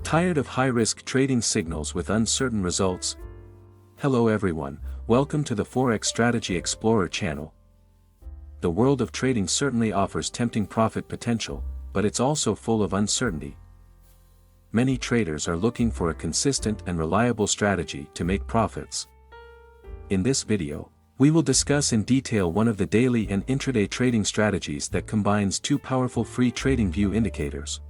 Tired of high-risk trading signals with uncertain results? Hello everyone, welcome to the Forex Strategy Explorer channel. The world of trading certainly offers tempting profit potential, but it's also full of uncertainty. Many traders are looking for a consistent and reliable strategy to make profits. In this video, we will discuss in detail one of the daily and intraday trading strategies that combines two powerful free Tradingview indicators.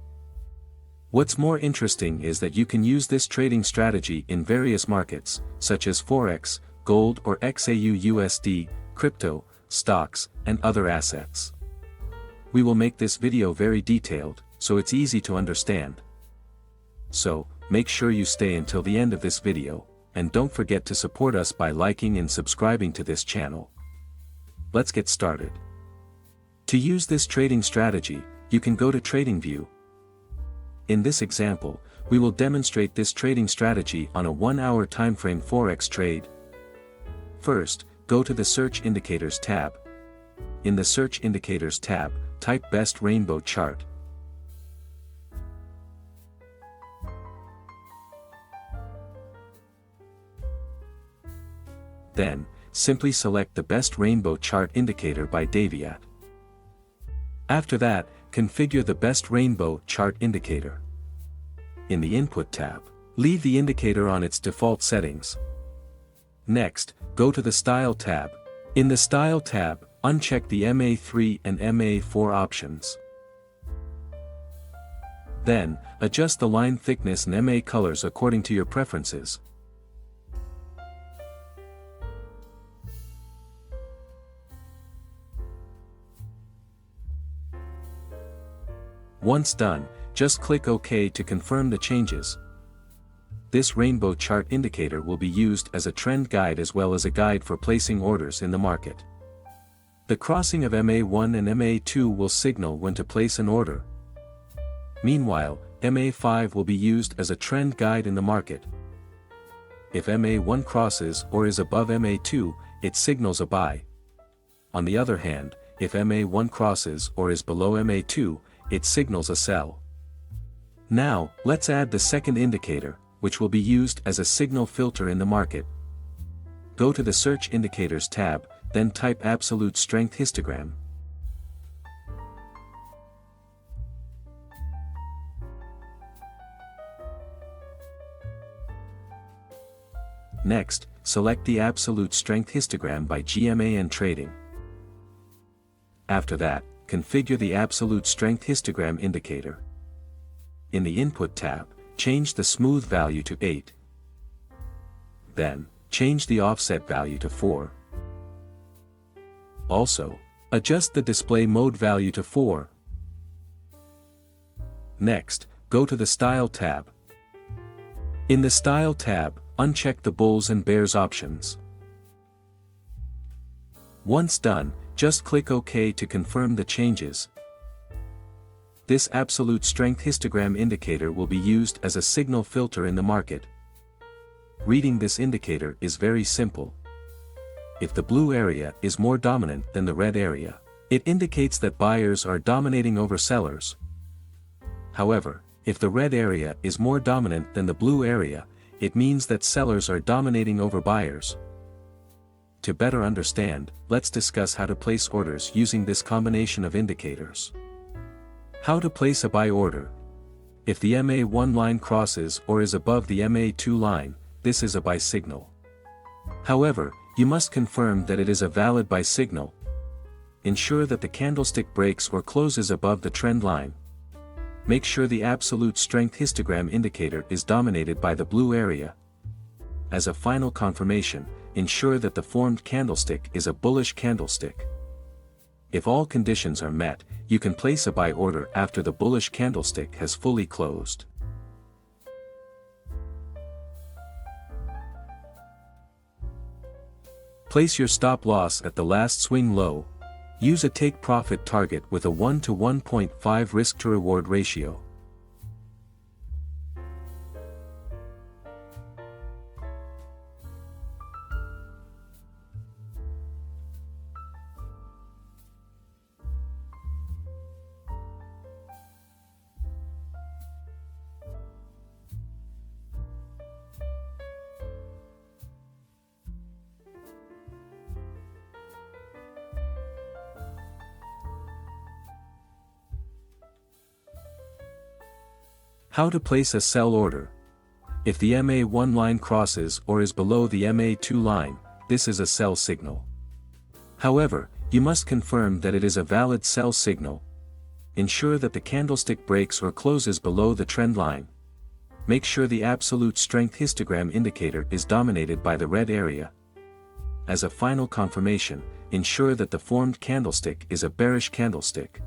What's more interesting is that you can use this trading strategy in various markets, such as Forex, gold or xauusd, crypto, stocks, and other assets. We will make this video very detailed, so it's easy to understand. So, make sure you stay until the end of this video, and don't forget to support us by liking and subscribing to this channel. Let's get started. To use this trading strategy, you can go to Tradingview. In this example, we will demonstrate this trading strategy on a 1-hour timeframe Forex trade. First, go to the Search Indicators tab. In the Search Indicators tab, type Best Rainbow Chart. Then, simply select the Best Rainbow Chart indicator by Deviat. After that, configure the Best Rainbow Chart indicator. In the Input tab, leave the indicator on its default settings. Next, go to the Style tab. In the Style tab, uncheck the MA3 and MA4 options. Then, adjust the line thickness and MA colors according to your preferences. Once done, just click OK to confirm the changes. This rainbow chart indicator will be used as a trend guide as well as a guide for placing orders in the market. The crossing of MA1 and MA2 will signal when to place an order. Meanwhile, MA5 will be used as a trend guide in the market. If MA1 crosses or is above MA2, it signals a buy. On the other hand, if MA1 crosses or is below MA2, it signals a sell. Now, let's add the second indicator, which will be used as a signal filter in the market. Go to the Search Indicators tab, then type Absolute Strength Histogram. Next, select the Absolute Strength Histogram by GMAN Trading. After that, configure the Absolute Strength Histogram indicator. In the Input tab, change the smooth value to 8. Then, change the offset value to 4. Also, adjust the display mode value to 4. Next, go to the Style tab. In the Style tab, uncheck the Bulls and Bears options. Once done, just click OK to confirm the changes. This Absolute Strength Histogram indicator will be used as a signal filter in the market. Reading this indicator is very simple. If the blue area is more dominant than the red area, it indicates that buyers are dominating over sellers. However, if the red area is more dominant than the blue area, it means that sellers are dominating over buyers. To better understand, let's discuss how to place orders using this combination of indicators. How to place a buy order. If the MA1 line crosses or is above the MA2 line, this is a buy signal. However, you must confirm that it is a valid buy signal. Ensure that the candlestick breaks or closes above the trend line. Make sure the Absolute Strength Histogram indicator is dominated by the blue area. As a final confirmation, ensure that the formed candlestick is a bullish candlestick. If all conditions are met, you can place a buy order after the bullish candlestick has fully closed. Place your stop loss at the last swing low. Use a take profit target with a 1 to 1.5 risk to reward ratio. How to place a sell order. If the MA1 line crosses or is below the MA2 line, this is a sell signal. However, you must confirm that it is a valid sell signal. Ensure that the candlestick breaks or closes below the trend line. Make sure the absolute strength histogram indicator is dominated by the red area. As a final confirmation, ensure that the formed candlestick is a bearish candlestick.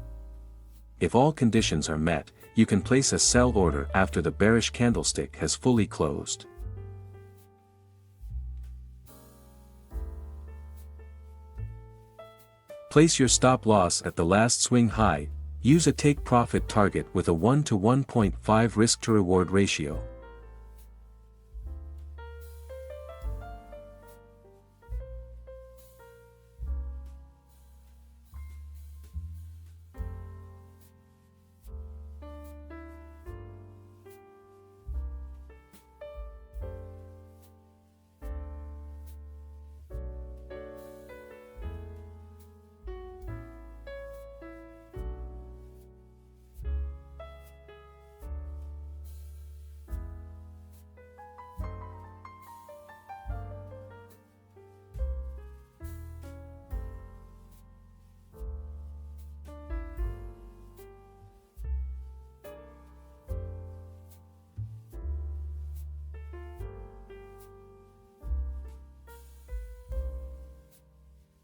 If all conditions are met, you can place a sell order after the bearish candlestick has fully closed. Place your stop loss at the last swing high. Use a take profit target with a 1 to 1.5 risk to reward ratio.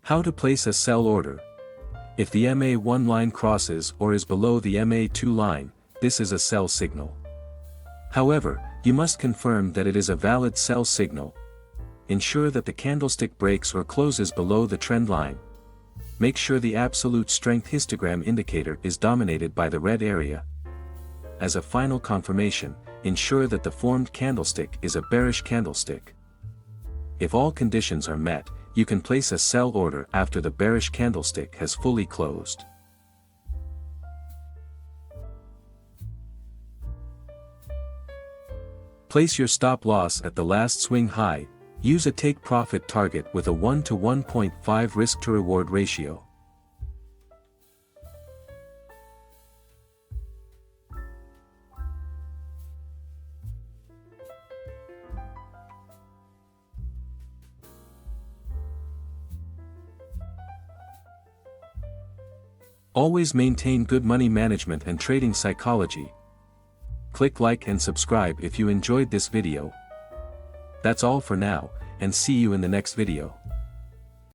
How to place a sell order. If the MA1 line crosses or is below the MA2 line, this is a sell signal. However, you must confirm that it is a valid sell signal. Ensure that the candlestick breaks or closes below the trend line. Make sure the absolute strength histogram indicator is dominated by the red area. As a final confirmation, ensure that the formed candlestick is a bearish candlestick. If all conditions are met, you can place a sell order after the bearish candlestick has fully closed. Place your stop loss at the last swing high. Use a take profit target with a 1 to 1.5 risk to reward ratio. Always maintain good money management and trading psychology. Click like and subscribe if you enjoyed this video. That's all for now, and see you in the next video.